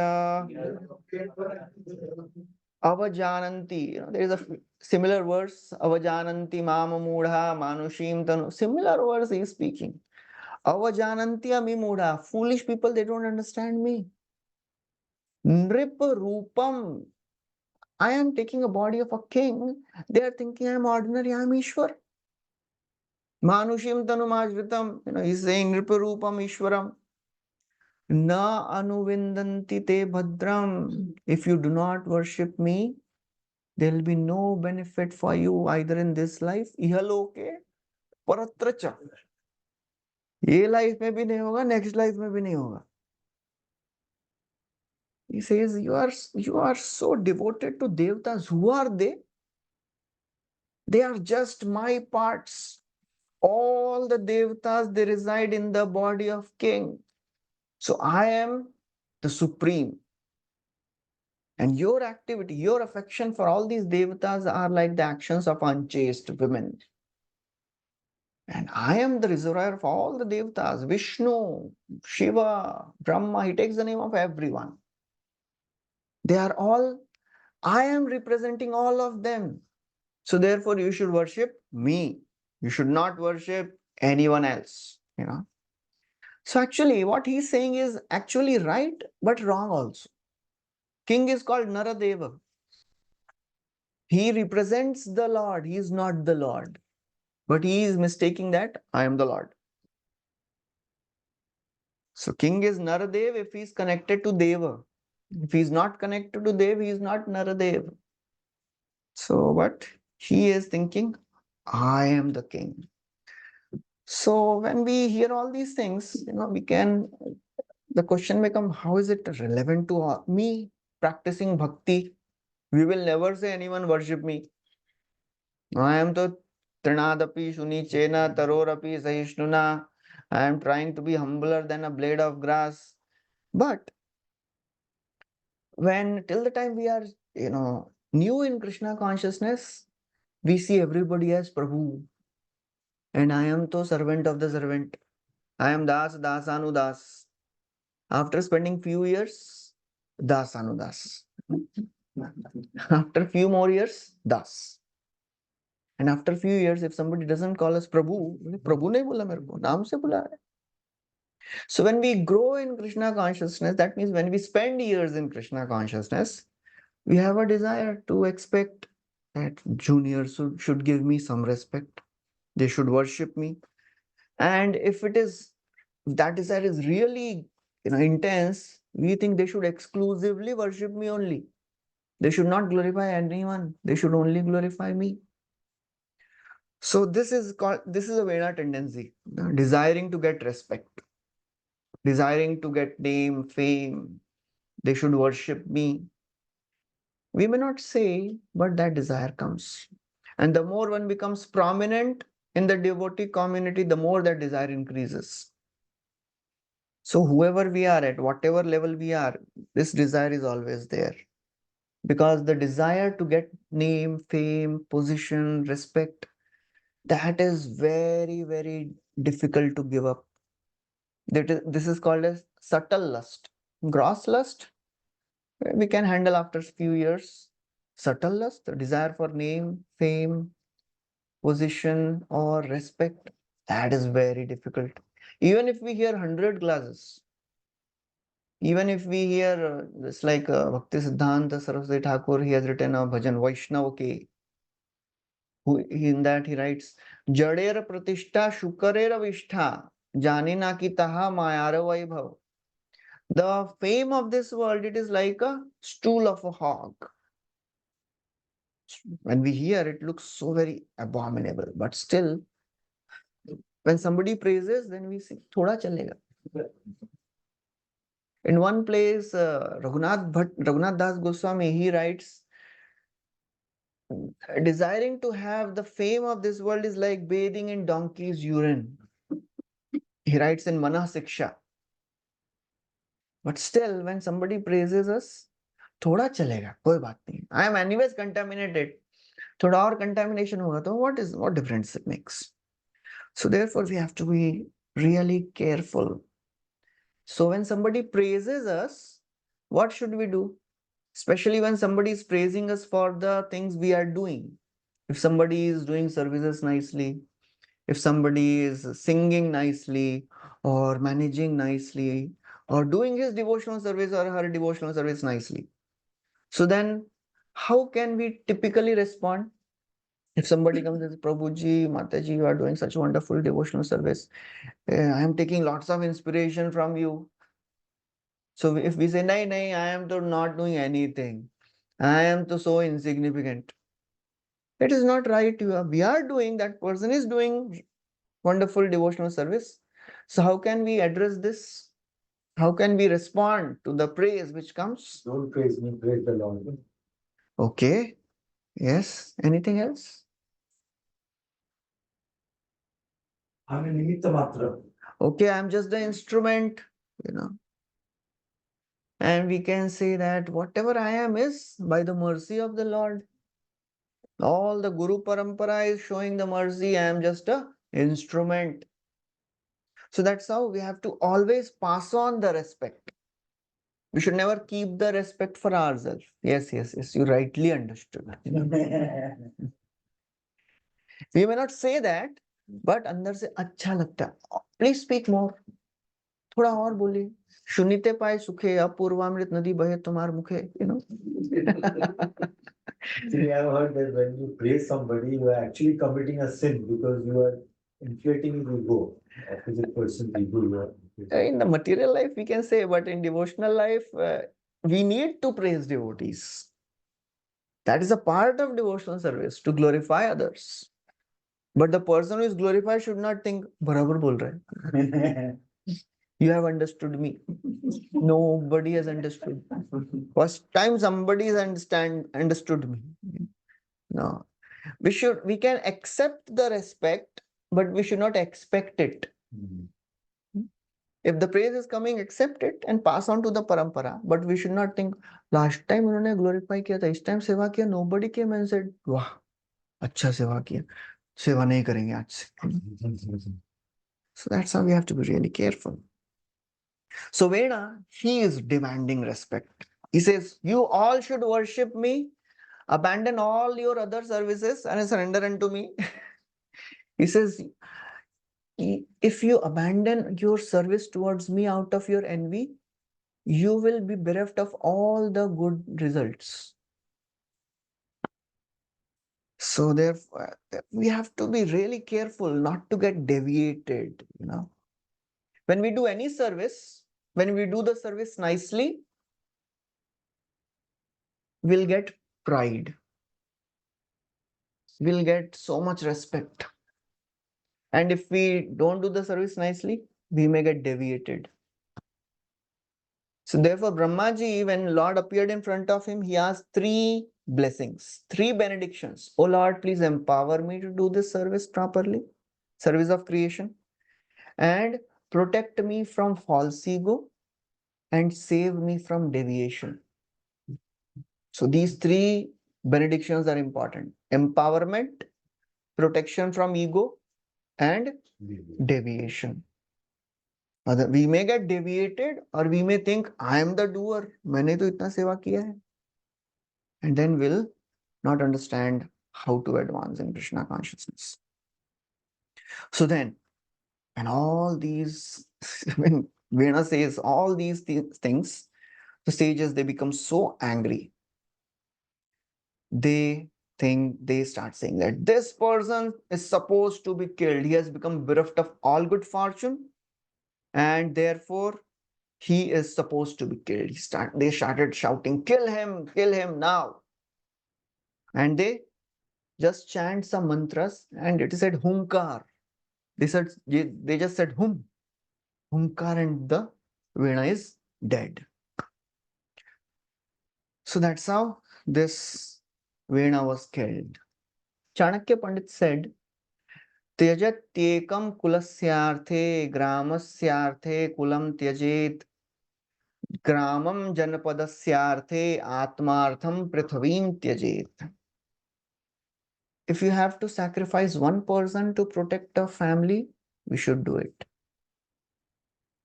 avajananti. There is a similar verse, avajananti mama mudha manushim tanu. Similar verse he is speaking. Avajananti ami mudha. Foolish people, they don't understand me. Nrip rupam. I am taking a body of a king. They are thinking I am ordinary, I am Ishwar. Manushim tanu majritam. He's saying Nrip rupam Ishwaram. Na anuvindanti te bhadram. If you do not worship me, there will be no benefit for you either in this life, ihaloke paratracha. ये life में भी नहीं होगा, next life में भी नहीं होगा. He says, you are so devoted to devatas. Who are they? They are just my parts. All the devatas, they reside in the body of king. So I am the supreme. And your activity, your affection for all these devatas are like the actions of unchaste women. And I am the reservoir of all the devatas, Vishnu, Shiva, Brahma. He takes the name of everyone. They are all, I am representing all of them. So therefore, you should worship me. You should not worship anyone else. So actually, what he's saying is actually right, but wrong also. King is called Naradeva. He represents the Lord. He is not the Lord. But he is mistaking that I am the Lord. So king is Naradev if he is connected to Deva. If he is not connected to Dev, he is not Naradev. So what he is thinking, I am the king. So when we hear all these things, the question may come, how is it relevant to me practicing bhakti? We will never say anyone worship me. I am to trinadapi shunichena tarorapi sahishnuna. I am trying to be humbler than a blade of grass. But when till the time we are, new in Krishna consciousness, we see everybody as Prabhu. And I am the servant of the servant. I am Das, Dasanudas. After spending few years, Dasanudas. After few more years, Das. And after few years, if somebody doesn't call us Prabhu, Prabhu nahi bola mere ko, naam se bula hai. So when we grow in Krishna consciousness, that means when we spend years in Krishna consciousness, We have a desire to expect that juniors should give me some respect. They should worship me. And if that desire is really intense, we think they should exclusively worship me only. They should not glorify anyone. They should only glorify me. So this is a Veda tendency, desiring to get respect, desiring to get name, fame. They should worship me. We may not say, but that desire comes. And the more one becomes prominent in the devotee community, the more that desire increases. So whoever we are at, whatever level we are, this desire is always there. Because the desire to get name, fame, position, respect, that is very, very difficult to give up. This is called as subtle lust. Gross lust, we can handle after a few years. Subtle lust, the desire for name, fame, position, or respect, that is very difficult. Even if we hear 100 classes, even if we hear, it's like Bhakti Siddhanta Saraswati Thakur, he has written a bhajan, Vaishnava Ke, who in that he writes, Jader Pratishta Shukarer Vishtha, Janina ki taha mayara vaibhav. The fame of this world, it is like a stool of a hog. When we hear it, looks so very abominable, but still, when somebody praises, then we see, thoda chalega. In one place, Raghunath Das Goswami, he writes, desiring to have the fame of this world is like bathing in donkey's urine. He writes in Mana Siksha. But still, when somebody praises us, thoda chalega, koi baat nahi. I am anyways contaminated. Thoda aur contamination hoga to what difference it makes? So therefore, we have to be really careful. So when somebody praises us, what should we do? Especially when somebody is praising us for the things we are doing. If somebody is doing services nicely, if somebody is singing nicely or managing nicely or doing his devotional service or her devotional service nicely. So then how can we typically respond? If somebody comes and says, Prabhuji, Mataji, you are doing such wonderful devotional service. I am taking lots of inspiration from you. So if we say, Nahi, nahi, I am to not doing anything. I am to so insignificant. It is not right. We are doing, that person is doing wonderful devotional service. So how can we address this? How can we respond to the praise which comes? Don't praise me, praise the Lord. Okay. Yes. Anything else? I'm a nimitta matra. Okay, I'm just the instrument, you know. And we can say that whatever I am is by the mercy of the Lord. All the Guru Parampara is showing the mercy. I am just a instrument. So that's how we have to always pass on the respect. We should never keep the respect for ourselves. Yes, yes, yes. You rightly understood. We may not say that, but अंदर से अच्छा लगता है. Please speak more. थोड़ा और बोलिए. सुनीते पाए सुखे अपूर्वामृत नदी बहे तुम्हार मुखे. You know. See, I've heard that when you praise somebody, you are actually committing a sin because you are inflating his ego, opposite person's ego. You are In the material life, we can say, but in devotional life, we need to praise devotees. That is a part of devotional service, to glorify others. But the person who is glorified should not think, barabar bol raha hai. You have understood me. Nobody has understood. First time somebody has understood me. No. We can accept the respect, but we should not expect it. If the praise is coming, accept it and pass on to the parampara. But we should not think, last time उन्होंने glorify किया था, इस time सेवा किया, nobody came and said, वाह, अच्छा सेवा किया, सेवा नहीं करेंगे आज से. So that's how we have to be really careful. So Veda, he is demanding respect. He says, you all should worship me, abandon all your other services and surrender unto me. He says, if you abandon your service towards me out of your envy, you will be bereft of all the good results. So therefore, we have to be really careful not to get deviated, When we do any service, when we do the service nicely, we'll get pride. We'll get so much respect. And if we don't do the service nicely, we may get deviated. So therefore, Brahmaji, when Lord appeared in front of him, he asked three blessings, three benedictions. Oh Lord, please empower me to do this service properly, service of creation, and protect me from false ego and save me from deviation. So these three benedictions are important: empowerment, protection from ego, and deviation. We may get deviated or we may think, I am the doer, मैंने तो इतना सेवा किया है. And then we'll not understand how to advance in Krishna consciousness. So then, when all these, when Vena says all these things, the sages, they become so angry. They start saying that this person is supposed to be killed. He has become bereft of all good fortune, and therefore he is supposed to be killed. They started shouting, kill him now. And they just chant some mantras, and it is said Hunkar. They just said Hunkar, and the Veena is dead. So that's how this Veena was killed. Chanakya Pandit said, त्यजत्येकं कुलस्यार्थे ग्रामस्यार्थे कुलं त्यजेत ग्रामं जनपदस्यार्थे आत्मार्थं पृथ्वीं त्यजेत. If you have to sacrifice one person to protect a family, we should do it.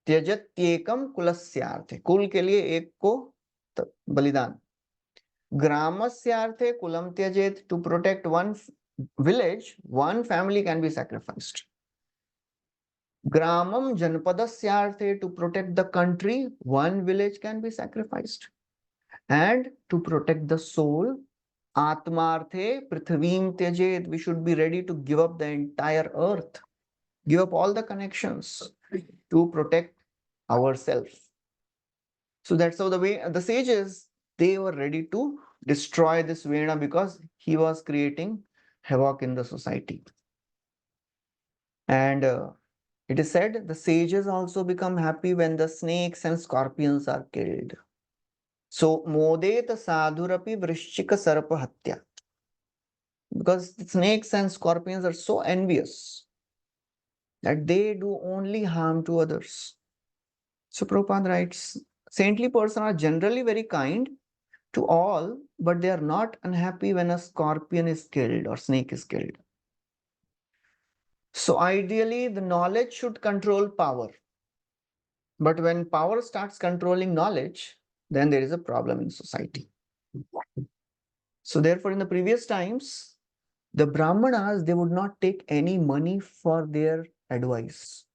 त्यजत्येकं कुलस्यार्थे, कुल के लिए एक को बलिदान. ग्रामस्यार्थे coulomb त्यजेत, to protect one village, one family can be sacrificed. Gramam Janpadasyarthe, to protect the country, one village can be sacrificed. And to protect the soul, Atmarthe Prithvim Tyajet, we should be ready to give up the entire earth, give up all the connections to protect ourselves. So that's how the sages, they were ready to destroy this Vena because he was creating havoc in the society. And it is said the sages also become happy when the snakes and scorpions are killed. So, modeta sadhurapi vrishchika sarpa hatya. Because snakes and scorpions are so envious that they do only harm to others. So, Prabhupada writes, saintly persons are generally very kind to all, but they are not unhappy when a scorpion is killed or snake is killed. So, ideally, the knowledge should control power. But when power starts controlling knowledge, then there is a problem in society. So therefore, in the previous times, the Brahmanas, they would not take any money for their advice.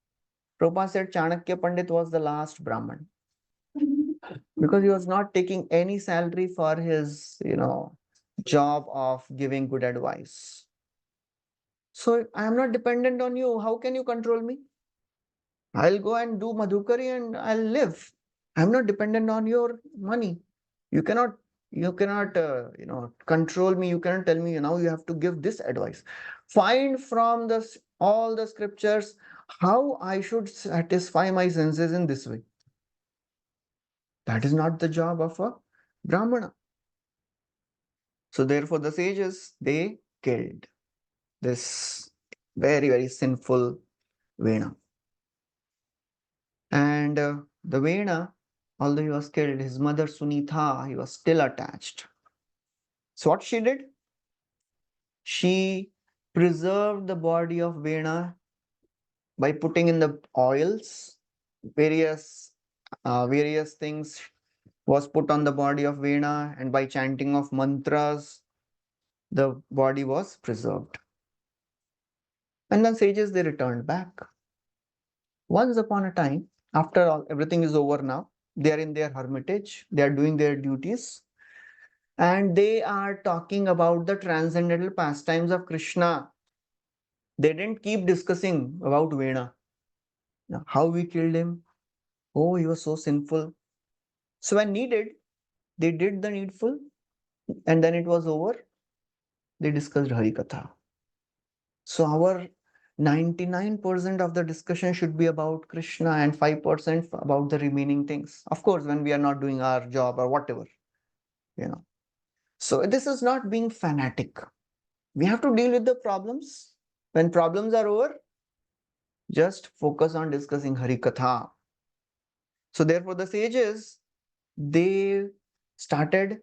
Prabhupada said Chanakya Pandit was the last Brahman because he was not taking any salary for his, job of giving good advice. So I am not dependent on you. How can you control me? I'll go and do Madhukari and I'll live. I'm not dependent on your money. You cannot, control me. You cannot tell me, now you have to give this advice. Find from all the scriptures how I should satisfy my senses in this way. That is not the job of a Brahmana. So therefore the sages, they killed this very, very sinful Vena. And the Vena, although he was killed, his mother Sunitha, he was still attached. So what she did? She preserved the body of Vena by putting in the oils, various things was put on the body of Vena, and by chanting of mantras, the body was preserved. And then sages, they returned back. Once upon a time, after all, everything is over now, they are in their hermitage, they are doing their duties. And they are talking about the transcendental pastimes of Krishna. They didn't keep discussing about Vena, how we killed him. Oh, he was so sinful. So when needed, they did the needful, and then it was over. They discussed Harikatha. So our 99% of the discussion should be about Krishna and 5% about the remaining things. Of course, when we are not doing our job or whatever, you know. So this is not being fanatic. We have to deal with the problems. When problems are over, just focus on discussing Harikatha. So therefore, the sages, they started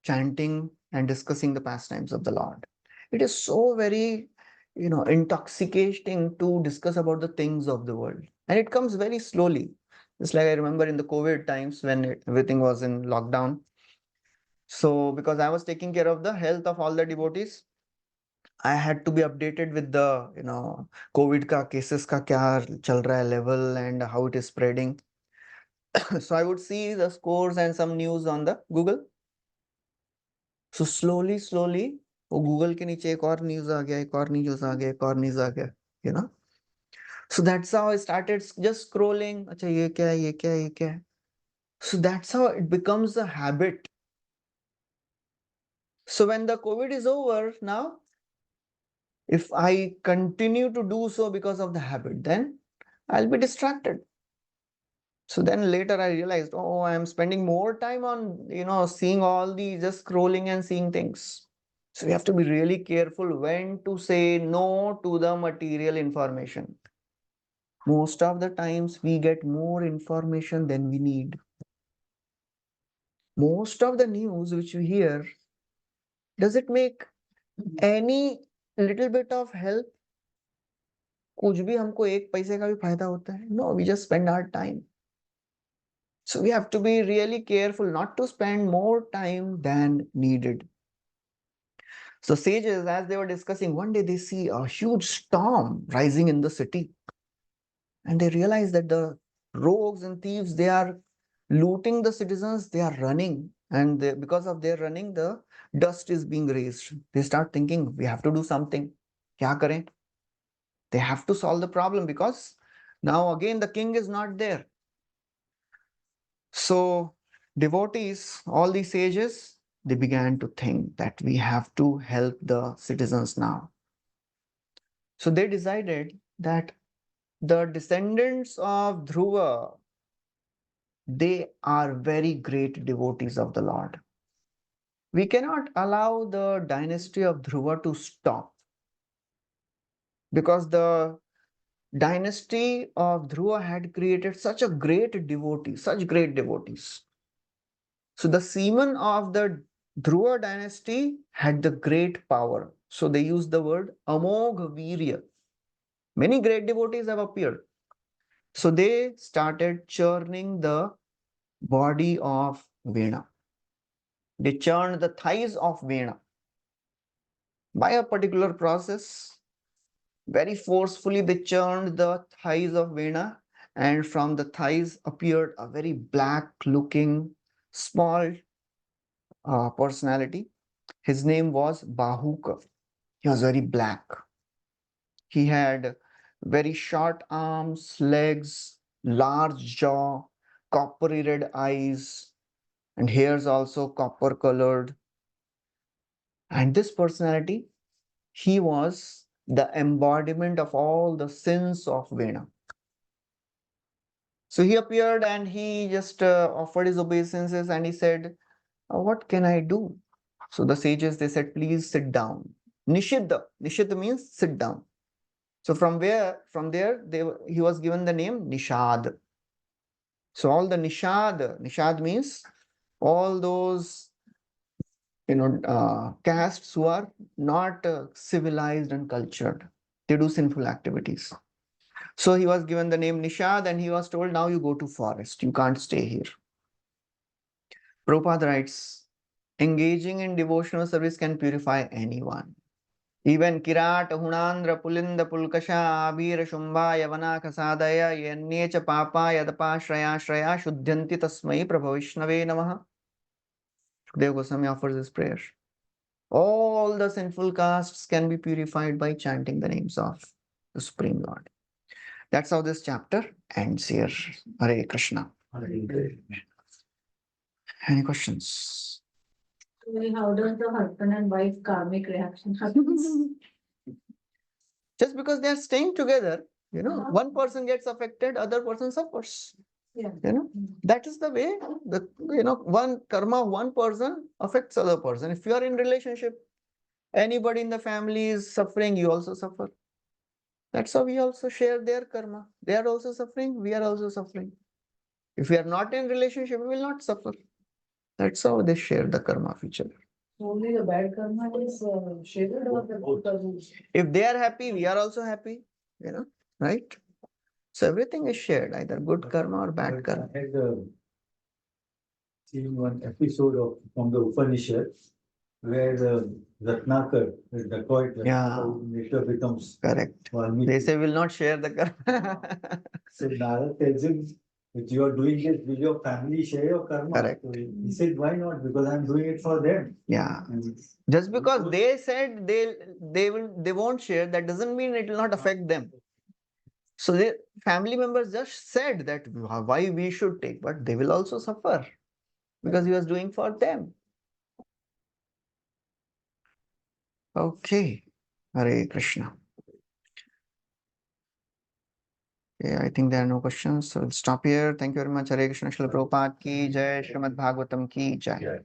chanting and discussing the pastimes of the Lord. It is so very, intoxicating to discuss about the things of the world. And it comes very slowly. Just like I remember in the COVID times when everything was in lockdown. So because I was taking care of the health of all the devotees, I had to be updated with the, COVID ka cases ka kya chal raha hai level and how it is spreading. So I would see the scores and some news on the Google. So slowly वो Google के नीचे एक और news आ गया, एक और news आ गया, एक और न्यूज आ गया, you know. So that's how I started just scrolling. अच्छा ये क्या है, ये क्या है, ये क्या है. So that's how it becomes a habit. So when the COVID is over now, if I continue to do so because of the habit, then I'll be distracted. So then later I realized, oh, I am spending more time on, seeing all the just scrolling and seeing things. So we have to be really careful when to say no to the material information. Most of the times we get more information than we need. Most of the news which we hear, does it make any little bit of help? कुछ भी हमको एक पैसे का भी फायदा होता है? No, we just spend our time. So we have to be really careful not to spend more time than needed. So sages, as they were discussing, one day they see a huge storm rising in the city. And they realize that the rogues and thieves, they are looting the citizens, they are running. And because of their running, the dust is being raised. They start thinking, we have to do something. Kya kare? They have to solve the problem because now again the king is not there. So devotees, all these sages, they began to think that we have to help the citizens now. So they decided that the descendants of Dhruva, they are very great devotees of the Lord. We cannot allow the dynasty of Dhruva to stop because the dynasty of Dhruva had created such a great devotee, such great devotees. So the semen of the Dhruva dynasty had the great power. So they used the word Amogh Virya. Many great devotees have appeared. So they started churning the body of Vena. They churned the thighs of Vena by a particular process. Very forcefully, they churned the thighs of Vena, and from the thighs appeared a very black looking small personality. His name was Bahuka. He was very black. He had very short arms, legs, large jaw, coppery red eyes, and hairs also copper colored. And this personality, he was the embodiment of all the sins of Vena. So he appeared and he just offered his obeisances and he said, what can I do? So the sages, they said, please sit down. Nishiddha. Nishiddha means sit down. So from there, he was given the name Nishad. So all the Nishad means all those, castes who are not civilized and cultured. They do sinful activities. So he was given the name Nishad and he was told, now you go to forest. You can't stay here. Prabhupada writes, engaging in devotional service can purify anyone. Even Kirat, Hunandra, Pulinda, Pulkasha, Abhira, Shumba, Yavana, Kasadaya, Yennecha, Papa, Yadapa, Shraya, Shraya, Shuddhanti Tasmai, Prabhavishnave Namaha. Sukadeva Goswami offers this prayer. All the sinful castes can be purified by chanting the names of the Supreme Lord. That's how this chapter ends here. Hare Krishna. Any questions? How does the husband and wife karmic reaction happen? Just because they are staying together, one person gets affected, other person suffers. Yeah. That is the way one karma of one person affects other person. If you are in relationship, anybody in the family is suffering, you also suffer. That's how we also share their karma. They are also suffering, we are also suffering. If we are not in relationship, we will not suffer. That's how they share the karma of each other. Only the bad karma is shared or the good karma? If they are happy, we are also happy, right? So everything is shared, either good karma or bad karma. I had seen one episode from the Upanishads where Ratnakar, the dacoit, Yeah. later becomes Correct. Valmiki. They say will not share the karma. So Narad tells him, if you are doing this, will your family share your karma? Correct. So he said, why not? Because I'm doing it for them. Yeah. And Just because they said they won't share, that doesn't mean it will not affect them. So the family members just said that why we should take, but they will also suffer because he was doing for them. Okay. Hare Krishna. Okay, I think there are no questions. So we'll stop here. Thank you very much. Hare Krishna. Srila Prabhupada ki jai. Srimad Bhagavatam ki jai.